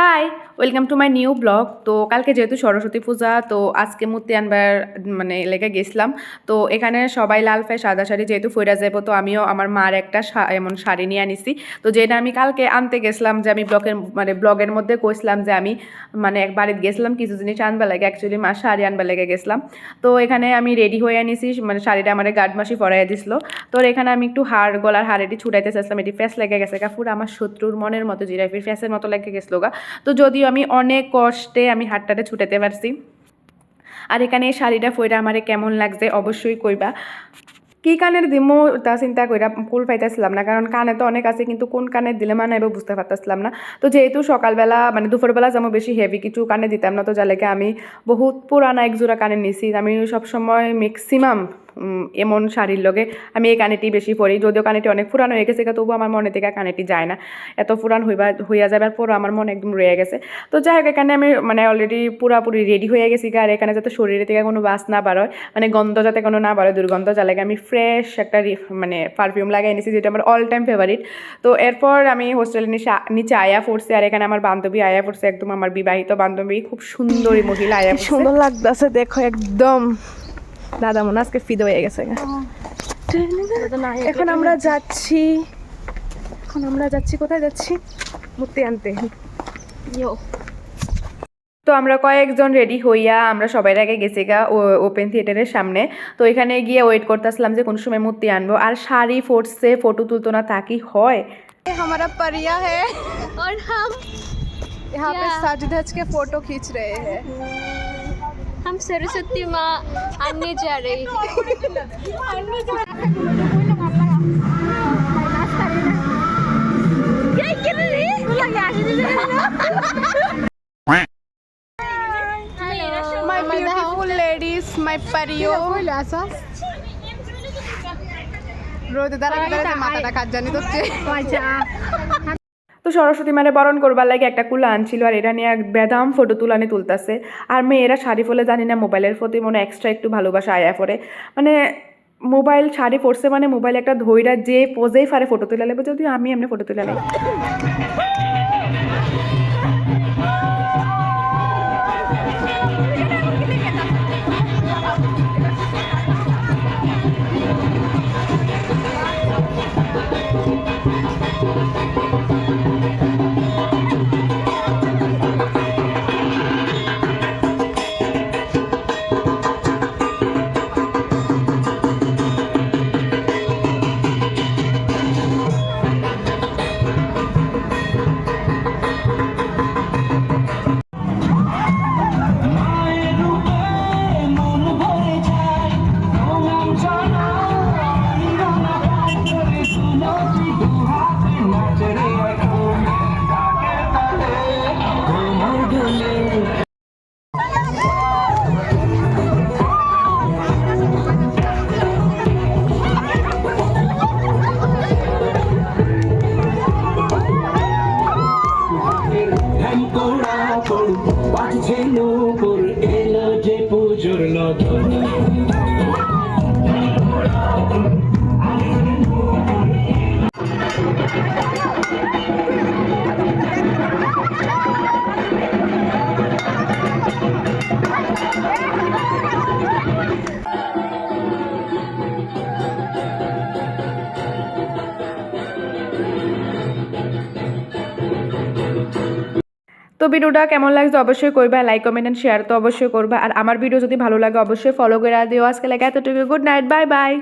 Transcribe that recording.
High, welcome to my new blog. তো কালকে যেহেতু সরস্বতী পূজা, তো আজকে মূর্তি আনবার মানে লেগে গেছিলাম। তো এখানে সবাই লাল ফাই সাদা শাড়ি যেহেতু ফইরা যাবো, তো আমিও আমার মার একটা এমন শাড়ি নিয়ে আনিছি। তো যেটা আমি কালকে আনতে গেছিলাম, যে আমি ব্লগের মধ্যে কইছিলাম যে আমি এক বাড়িতে গেছিলাম কিছু জিনিস আনবার লাগে, অ্যাকচুয়ালি মা শাড়ি আনবার লেগে গেছিলাম। তো এখানে আমি রেডি হয়ে আনিছি, শাড়িটা আমার গার্ডমাসি পরাইয়া দিছিল। তো এখানে আমি একটু গলার হার এটি ছুটাইতে চাইছিলাম, এটি ফ্যাস লেগে গেছে কাপুর আমার শত্রুর মনের মতো জিরাফির ফ্যাসের মতো লেগে গেছিলো গা। তো যদিও আমি অনেক কষ্টে আমি হাতটাতে ছুটাতে পারছি। আর এখানে এই শাড়িটা ফইরা আমারে কেমন লাগছে অবশ্যই কইবা। কি কানের দিমো তা চিন্তা কইরা কুল পাইতেছিলাম না, কারণ কানে তো অনেক আছে, কিন্তু কোন কানে দিলে মানাইব বুঝতে পারতেছিলাম না। তো যেহেতু সকালবেলা দুপুরবেলা যেমন বেশি হেভি কিছু কানে দিতাম না, তো যালেকে আমি বহুত পুরানা এক জোড়া কানে নিছি। আমি সবসময় ম্যাক্সিমাম এমন শাড়ির লগে আমি এই কানেটি বেশি পরি, যদিও কানেটি অনেক পুরানো হয়ে গেছে, তবু আমার মনে থেকে কানেটি যায় না। এত পুরান হইয়া যাবার পরও আমার মনে একদম রয়ে গেছে। তো যাই হোক, এখানে আমি অলরেডি পুরাপুরি রেডি হয়ে গেছি, আর এখানে যাতে শরীরে থেকে কোনো বাস না বাড়য়, গন্ধ যাতে কোনো না বাড়ে, দুর্গন্ধ, যা লাগে আমি ফ্রেশ একটা পারফিউম লাগাই নিয়েছি, যেটা আমার অল টাইম ফেভারিট। তো এরপর আমি হোস্টেলের নিচে আয়া পড়ছি, আর এখানে আমার বান্ধবী আয়া পড়ছে, একদম আমার বিবাহিত বান্ধবী, খুব সুন্দরী মহিলা আয়া পড়ছে। সুন্দর লাগতেছে দেখো, একদম দাদা মনে আজকে ফিদ হয়ে গেছে। এখন আমরা যাচ্ছি কোথায় যাচ্ছি? মূর্তি আনতে। তো আমরা কয়েকজন রেডি হইয়া আমরা সবাই আগে গেছি গা ওপেন থিয়েটারের সামনে। তো এখানে গিয়ে ওয়েট করতেছিলাম যে কোন সময় মূর্তি আনবো। আর শাড়ি ফোর্সে ফটো তুলতো না, তা কি হয়? हमारा परिया है और हम यहाँ पे सज धज के फोटो खींच रहे हैं। हम सरस्वती माँ आने जा रहे हैं। My beautiful ladies, my परियो। রোদে দাঁড়াতে মাথাটা কাজ জানি তো। তো সরস্বতী বরণ করবার লাগে একটা কুলা আনছিল, আর এটা নিয়ে বেদাম ফটো তুলতেছে। আর মেয়েরা শাড়ি ফলে জানি না মোবাইলের প্রতি এক্সট্রা একটু ভালোবাসা আয়া পড়ে। মোবাইল শাড়ি পরছে মোবাইল একটা ধৈরা যে পোজেই ফারে ফটো তুলে নেবে, যদিও আমি এমনি ফটো তুলে নেই। তো ভিডিওটা কেমন লাগছে অবশ্যই করবা, লাইক কমেন্ট এন্ড শেয়ার তো অবশ্যই করবা। আর আমার ভিডিও যদি ভালো লাগে অবশ্যই ফলো করে দিও। আজকে লাগে এতটুকু, গুড নাইট, বাই বাই।